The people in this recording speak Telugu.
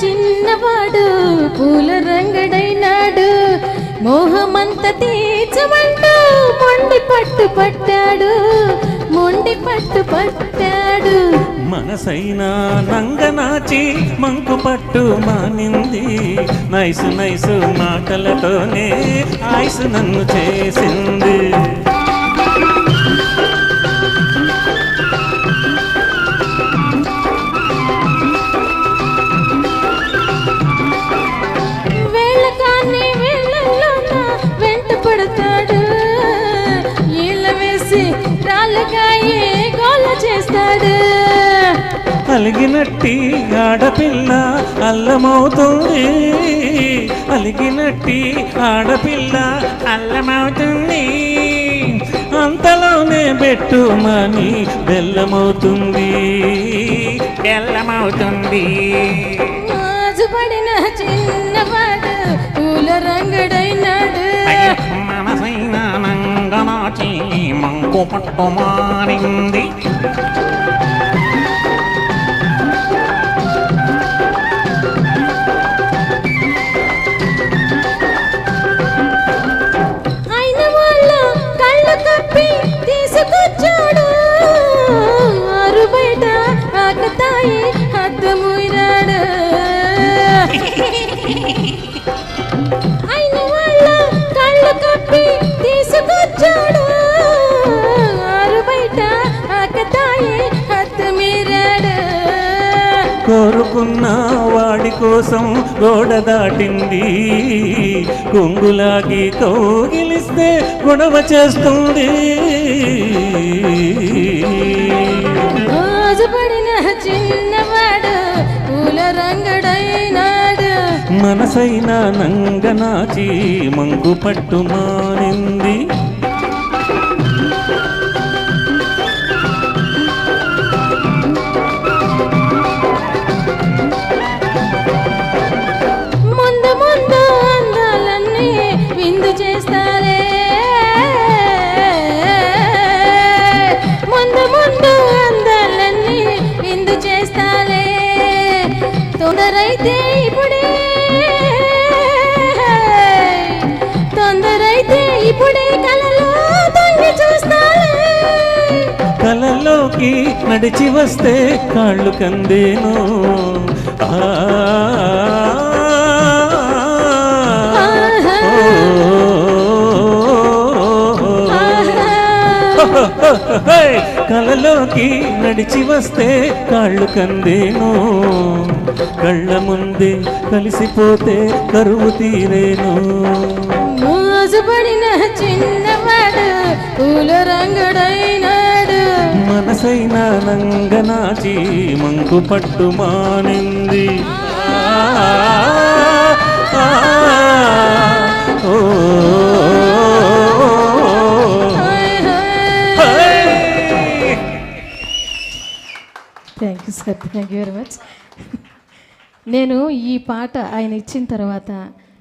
చిన్నవాడు పూల రంగడైనాడు. మోహమంత తీర్చమంటూ మొండి పట్టు పట్టాడు, మొండి పట్టు పట్టాడు. మనసైనా నంగనాచి మంకు పట్టు మానింది. నైసు నైసు మాటలతోనే ఆయుసు నన్ను చేసింది. వేళకాన్ని వేళల్లోన వెంట పడతాడు. ఈళ్ళ వేసి రాళ్ళకాయే గోల చేస్తాడు. అలిగినట్టి ఆడపిల్ల అల్లమవుతుంది, అలిగినట్టి ఆడపిల్ల అల్లమవుతుంది. అంతలోనే బెట్టుమని బెల్లమవుతుంది, బెల్లమవుతుంది. మోజుపడిన చిన్నవాడు పూల రంగడైనాడు. మనసైన నంగనాచి మంకు పట్టు మారింది. తీసుకొచ్చాడు ఆరు బయట ఆకతాయి హద్దుముయిరాడు. అయిన వాళ్ళ కళ్ళు కప్పి తీసుకొచ్చాడు ఆరు బయట ఆకతాయి హద్దుమీరాడు. కోరుకున్న వాడి కోసం గోడ దాటింది, కొంగులాగి కౌగిలిస్తే గొడవ చేస్తుంది. మోజుపడిన చిన్నవాడు పూల రంగడైనాడు. మనసైన నంగనాచి మంకు పట్టు మానింది. ముందు ముందు అందాలన్నీ విందు చేస్తారే, ముందు ముందు అందాలన్నీ విందు చేస్తారే. తొందరైతే ఇప్పుడే, తొందరైతే ఇప్పుడే కలలో తొంగి చూస్తారే. కలలోకి నడిచి వస్తే కాళ్ళు కందేను. కలలోకి నడిచి వస్తే కాళ్ళు కందేను. కళ్ళ ముందే కలిసిపోతే కరువు తీరేను. మోజుపడిన చిన్నవాడు పూల రంగడైనాడు. మనసైన నంగనాచి మంకు పట్టు మానింది. Thank you sir, thank you very much. నేను ఈ పాట ఆయన ఇచ్చిన తర్వాత